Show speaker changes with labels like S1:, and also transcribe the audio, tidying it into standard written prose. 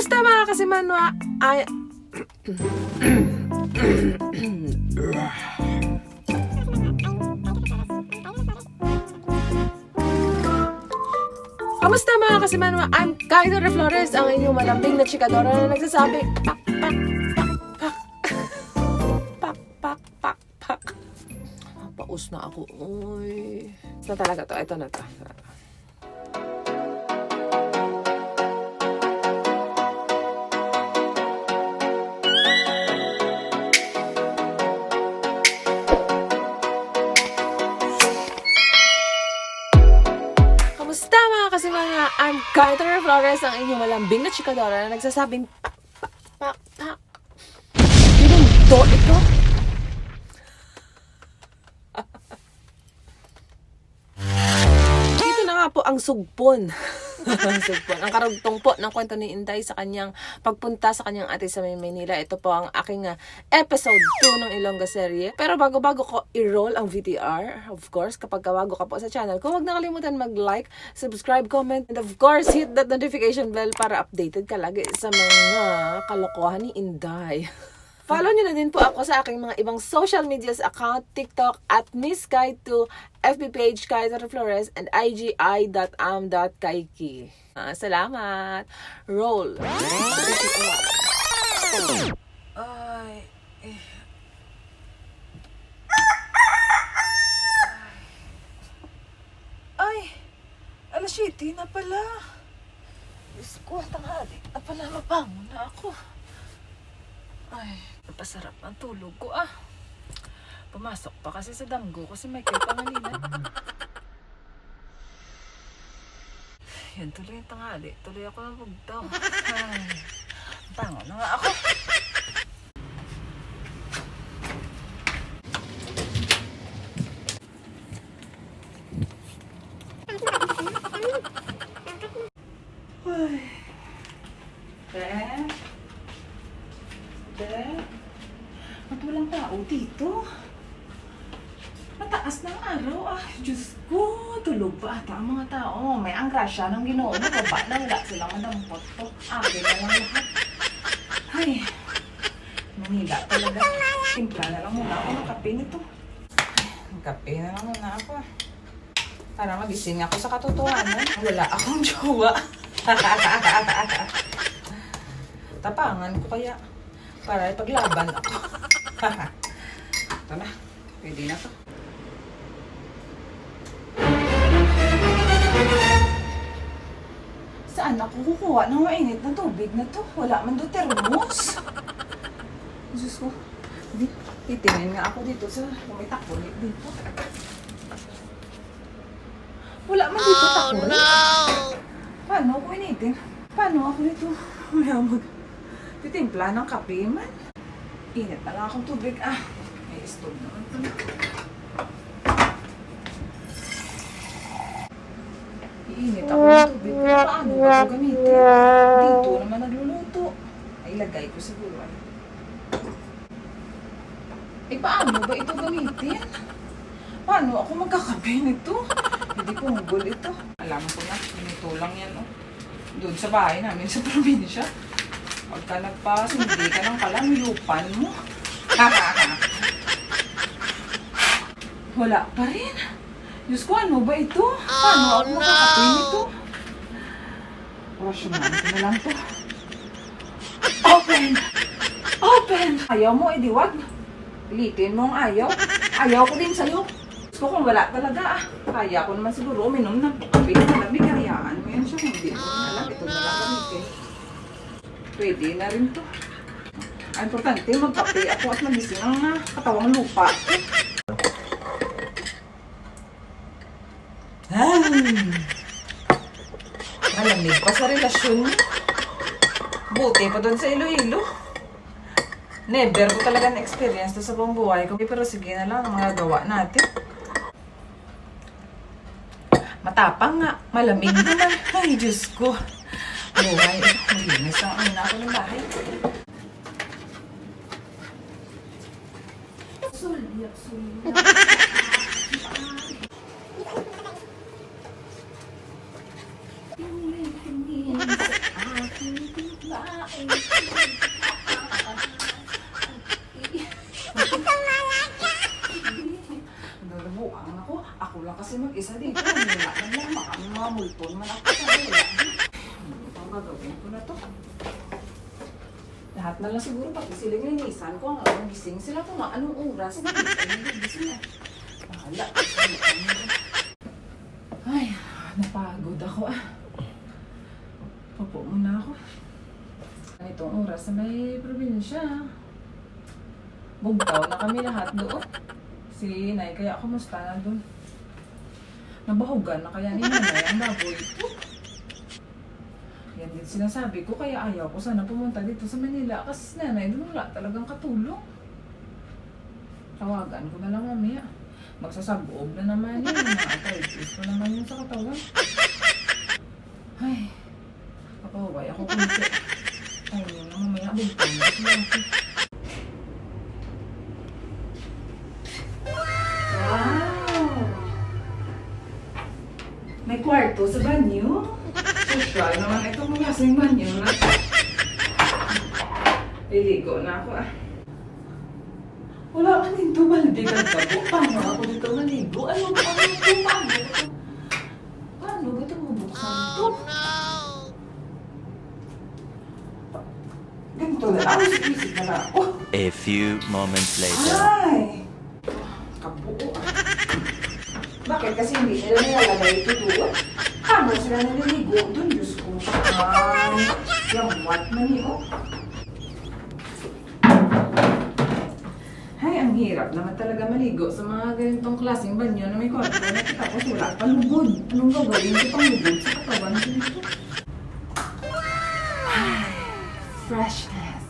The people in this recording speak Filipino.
S1: Kamusta mga kasimanwa? Ay... Kamusta mga kasimanwa? I'm Torreflores, ang inyong malambing na chikadora na nagsasabi pak, pak, pak, pak, pak, pak, pak. Paus na ako. Uy. Ito talaga to. Ito na to. Kamusta mga kasimanwa? I'm Torreflores, ang inyong malambing na chikadora na nagsasabing pak, pak, pak, pak. Ginundo ito? Dito na nga po ang sugpon. Sugpon. Ang karugtong po ng kwento ni Inday sa kanyang pagpunta sa kanyang ate sa Maynila. Ito po ang aking episode 2 ng Ilongga Serye. Pero bago ko i-roll ang VTR, of course, kapag bago ka po sa channel ko, huwag nakalimutan mag-like, subscribe, comment, and of course, hit that notification bell para updated ka lagi sa mga kalokohan ni Inday. Follow nyo na din po ako sa aking mga ibang social medias account, TikTok at Miss Kai 2, FB page Kai Torreflores, and igi.am.kaiki. Salamat! Roll! Ay... Ay! Alas 7 na pala. Diyos ko, tanghali. Pala, mabangon na ako. Ay, napasarap ang tulog ko ah. Pumasok pa kasi sa damgo kasi may kayo panganina. Yan, tuloy yung tanghali. Tuloy ako ng bugtaw. Ay, tango na nga ako. Ay. Ba't walang tao dito? Mataas ng araw ah. Diyos ko, tulog pa ata ang mga tao. May ang grasya ng Ginoo. Baba na, wala silang madampot to. Akin na lang lahat. Ay, Manila talaga. Timpla na lang muna ako ng kape nito. Ay, kape na lang muna ako ah. Para magising ako sa katotohanan. Wala akong jowa. Tapangan ko kaya. Para ipaglaban ako. Ito na. Pwede na to. Saan ako kukuha ng mainit na tubig na to? Wala man do termos. Diyos ko. Titingin nga ako dito sa may takulit dito. Wala man dito takulit. No! Paano ako initin? Paano ako dito? Mayamag. Titimpla ng kape man. Init na lang akong tubig. Ah, may stove naman ito. Iinit ako ng tubig. Paano ba ito gamitin? Dito naman nagluluto. Ay, ilagay ko siguro. Eh, paano ba ito gamitin? Paano ako magkakape nito? Hindi ko mugol ito. Alam ko na, ito lang yan. Oh. Doon sa bahay namin sa probinsya. Pagka nagpas, hindi ka ng kalamyupan mo. Wala pa rin. Diyos ko, ano ba ito? Paano ako makakape nito? Rasyunan ko na lang to. Open! Open! Ayaw mo, edi wag. Pilitin mo ang ayaw. Ayaw ko din sa'yo. Diyos ko, kung wala talaga ah. Kaya ko naman siguro uminom ng kape. Malamig, hayaan mo yan siya. Hindi mo alam. Ito na lang gamitin. Pwede na rin to. Ang importante, magkape ako at magising ang katawang lupa. Malamig pa sa relasyon mo. Buti pa doon sa Iloilo. Never ko talaga na-experience to sa buong buhay ko. Pero sige na lang ang mga gawa natin. Matapang nga. Malamig naman. Ay, Diyos ko. Buhay. Malinis ang una ako ng bahay. Sulyak. Tingin sa aking bigla. babae. Nalabuan ako. Ako lang kasi mag-isa dito. Wala ka lang. Makamamulton man ako sa wala. Ang gagawin ko na to. Lahat na lang siguro pati sila nilinisan ko. Ang gising sila kung anong oras. Hindi gising na. Bahala. Ay, napagod ako Popo muna ako. Itong oras sa may probinsya. Bugtaw na kami lahat doon. Si Inay, kaya kumusta na doon? Nabahugan na kaya ni Nanay ang baboy. Yan din sinasabi ko, kaya ayaw ko sana pumunta dito sa Manila kasi si Nanay doon wala talagang katulong. Tawagan ko na lang mamaya. Magsasaboob na naman yun. Mga arthritis ko naman yun sa katawan. Ay, kapaway ako kunti. Ay, yun na mamaya. Bugtaw na sila. Wow! May kwarto sa banyo? Social naman itong klaseng banyo na. Liligo na ako Wala man dito balde ka tabo. Paano ako dito maligo? Paano ito? Paano ba ito mabuksan ito? Ganito na lang. Isip na lang ako.
S2: A few moments later.
S1: Ay! Kabuo Bakit? Kasi hindi nila nilalagay ito doon. Paano sila naliligo doon? Diyos ko. Ay! Yung what na niyo? Ay, ang hirap naman talaga maligo sa mga ganitong klaseng banyo na may kwarto na tapos wala pa lubod. Anong gagawin ko pang lubod sa katawan dito? Ay, freshness.